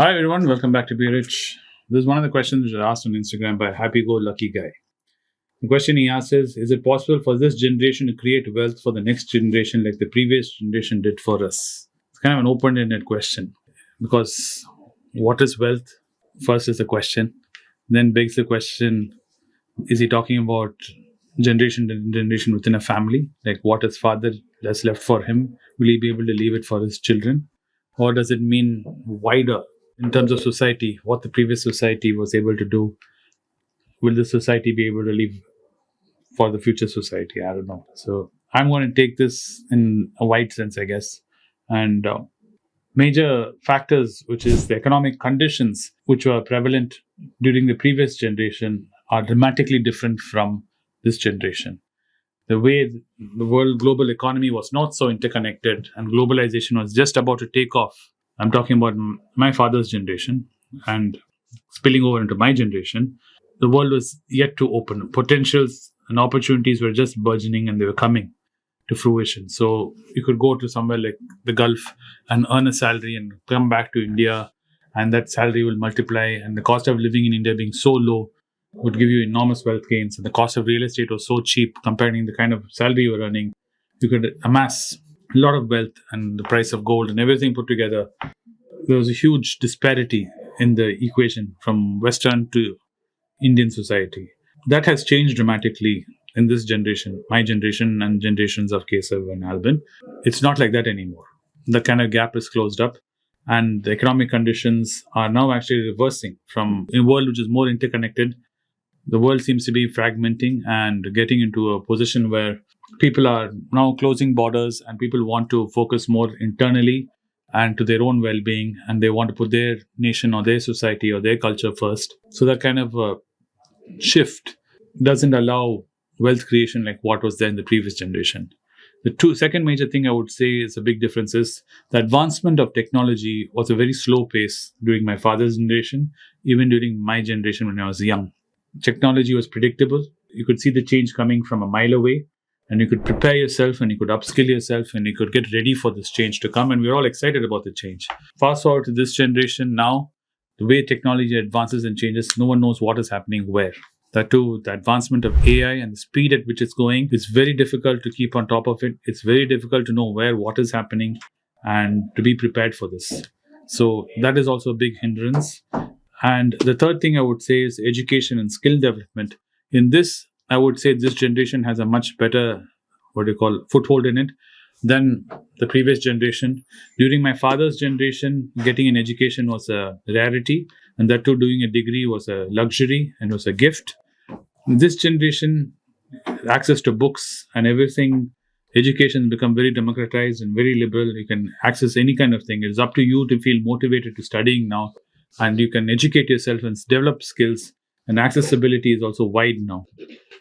Hi everyone, welcome back to Be Rich. This is one of the questions which was asked on Instagram by a happy-go-lucky guy. The question he asks is it possible for this generation to create wealth for the next generation like the previous generation did for us? It's kind of an open-ended question because what is wealth? First is the question. Then begs the question, is he talking about generation to generation within a family? Like what his father has left for him, will he be able to leave it for his children? Or does it mean wider in terms of society, what the previous society was able to do? Will the society be able to leave for the future society? I don't know. So I'm going to take this in a wide sense, I guess. And major factors, which is the economic conditions which were prevalent during the previous generation, are dramatically different from this generation. The way the world global economy was not so interconnected and globalization was just about to take off. I'm talking about my father's generation and spilling over into my generation. The world was yet to open. Potentials and opportunities were just burgeoning and they were coming to fruition. So you could go to somewhere like the Gulf and earn a salary and come back to India, and that salary will multiply. And the cost of living in India being so low would give you enormous wealth gains. And the cost of real estate was so cheap comparing the kind of salary you were earning. You could amass a lot of wealth, and the price of gold and everything put together. There was a huge disparity in the equation from Western to Indian society. That has changed dramatically in this generation, my generation, and generations of Kesav and Albin. It's not like that anymore. The kind of gap is closed up, and the economic conditions are now actually reversing from a world which is more interconnected. The world seems to be fragmenting and getting into a position where people are now closing borders and people want to focus more internally and to their own well-being, and they want to put their nation or their society or their culture first. So that kind of shift doesn't allow wealth creation like what was there in the previous generation. The second major thing I would say is a big difference is the advancement of technology was a very slow pace during my father's generation, even during my generation when I was young. Technology was predictable. You could see the change coming from a mile away, and you could prepare yourself and you could upskill yourself and you could get ready for this change to come. And we're all excited about the change. Fast forward to this generation now, the way technology advances and changes, no one knows what is happening where. That too, the advancement of AI and the speed at which it's going, it's very difficult to keep on top of it. It's very difficult to know where what is happening and to be prepared for this. So that is also a big hindrance. And the third thing I would say is education and skill development. In this, I would say this generation has a much better, foothold in it than the previous generation. During my father's generation, getting an education was a rarity, and that too, doing a degree was a luxury and was a gift. In this generation, access to books and everything, education has become very democratized and very liberal. You can access any kind of thing. It's up to you to feel motivated to studying now, and you can educate yourself and develop skills. And accessibility is also wide now,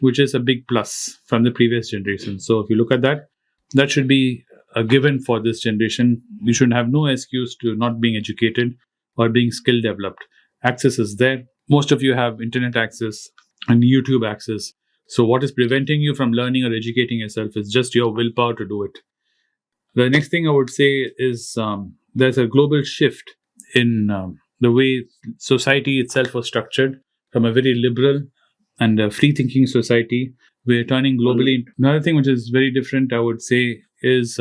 which is a big plus from the previous generation. So if you look at that, that should be a given for this generation. You should have no excuse to not being educated or being skill developed. Access is there. Most of you have internet access and YouTube access. So what is preventing you from learning or educating yourself is just your willpower to do it. The next thing I would say is there's a global shift in the way society itself was structured from a very liberal and free-thinking society. We're turning globally. Another thing which is very different, I would say, is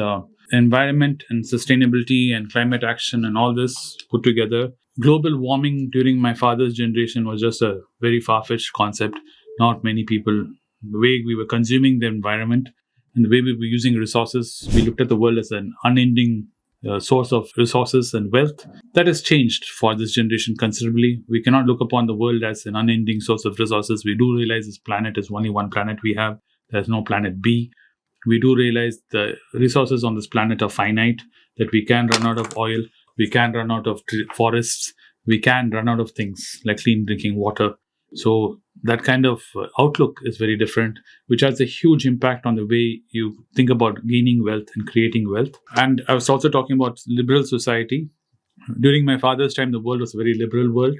environment and sustainability and climate action and all this put together. Global warming during my father's generation was just a very far-fetched concept. Not many people, the way we were consuming the environment and the way we were using resources, we looked at the world as an unending source of resources and wealth. That has changed for this generation considerably. We cannot look upon the world as an unending source of resources. We do realize this planet is only one planet we have. There's no planet B. We do realize the resources on this planet are finite, that we can run out of oil, we can run out of forests, we can run out of things like clean drinking water. So that kind of outlook is very different, which has a huge impact on the way you think about gaining wealth and creating wealth. And I was also talking about liberal society. During my father's time, the world was a very liberal world.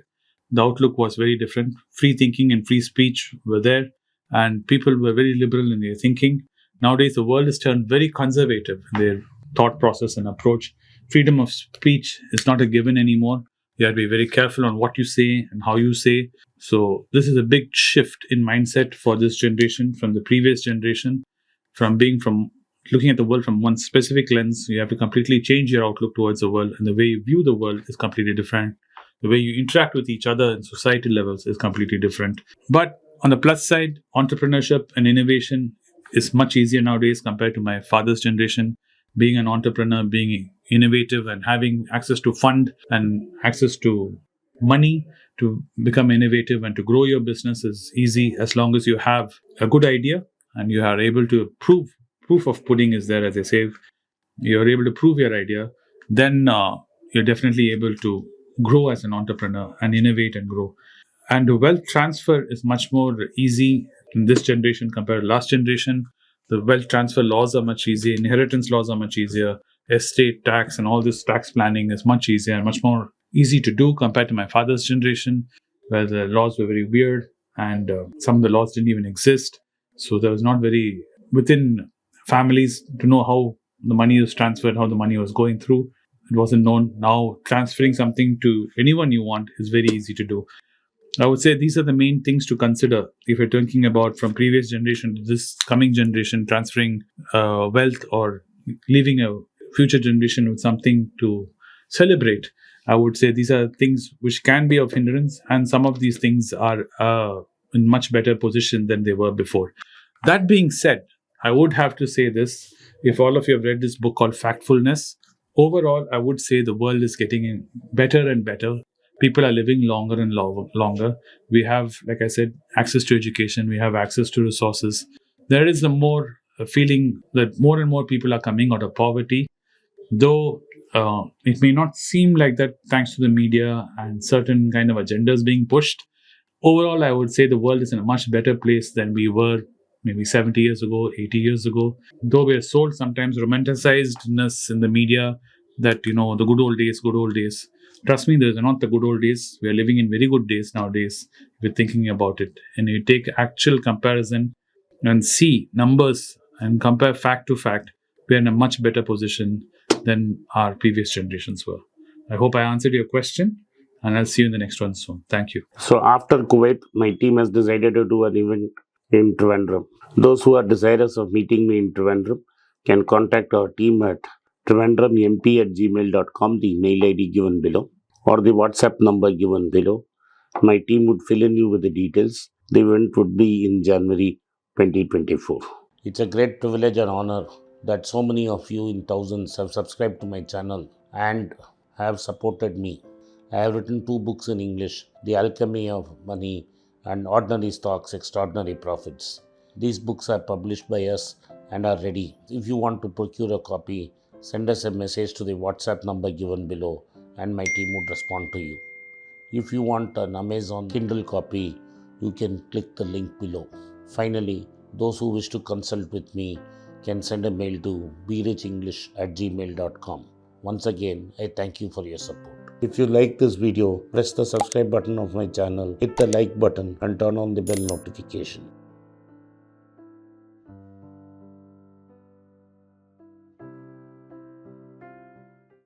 The outlook was very different. Free thinking and free speech were there, and people were very liberal in their thinking. Nowadays, the world has turned very conservative in their thought process and approach. Freedom of speech is not a given anymore. You have to be very careful on what you say and how you say. So this is a big shift in mindset for this generation from the previous generation, from looking at the world from one specific lens. You have to completely change your outlook towards the world, and the way you view the world is completely different. The way you interact with each other in society levels is completely different. But on the plus side, entrepreneurship and innovation is much easier nowadays compared to my father's generation. Being an entrepreneur, being innovative, and having access to fund and access to money to become innovative and to grow your business is easy as long as you have a good idea and you are able to proof of pudding is there, as they say. You're able to prove your idea, then you're definitely able to grow as an entrepreneur and innovate and grow. And the wealth transfer is much more easy in this generation compared to last generation. The wealth transfer laws are much easier, inheritance laws are much easier, estate tax and all this tax planning is much easier and much more easy to do compared to my father's generation, where the laws were very weird and some of the laws didn't even exist. So there was not very within families to know how the money was transferred, how the money was going through. It wasn't known. Now transferring something to anyone you want is very easy to do. I would say these are the main things to consider if you're thinking about from previous generation to this coming generation, transferring wealth or leaving a future generation with something to celebrate. I would say these are things which can be of hindrance, and some of these things are in much better position than they were before. That being said, I would have to say this: if all of you have read this book called Factfulness, overall, I would say the world is getting better and better. People are living longer and longer. We have, like I said, access to education. We have access to resources. There is a more feeling that more and more people are coming out of poverty, though it may not seem like that thanks to the media and certain kind of agendas being pushed. Overall, I would say the world is in a much better place than we were maybe 70 years ago, 80 years ago. Though we are sold sometimes romanticizedness in the media that, the good old days, good old days. Trust me, those are not the good old days. We are living in very good days nowadays if you're thinking about it. And you take actual comparison and see numbers and compare fact to fact, we are in a much better position than our previous generations were. I hope I answered your question, and I'll see you in the next one soon. Thank you. So after Kuwait, my team has decided to do an event in Trivandrum. Those who are desirous of meeting me in Trivandrum can contact our team at trivandrummp@gmail.com, the mail ID given below, or the WhatsApp number given below. My team would fill in you with the details. The event would be in January 2024. It's a great privilege and honor that so many of you in thousands have subscribed to my channel and have supported me. I have written 2 books in English, The Alchemy of Money and Ordinary Stocks, Extraordinary Profits. These books are published by us and are ready. If you want to procure a copy, send us a message to the WhatsApp number given below and my team would respond to you. If you want an Amazon Kindle copy, you can click the link below. Finally, those who wish to consult with me can send a mail to berichenglish@gmail.com. Once again, I thank you for your support. If you like this video, press the subscribe button of my channel, hit the like button and turn on the bell notification.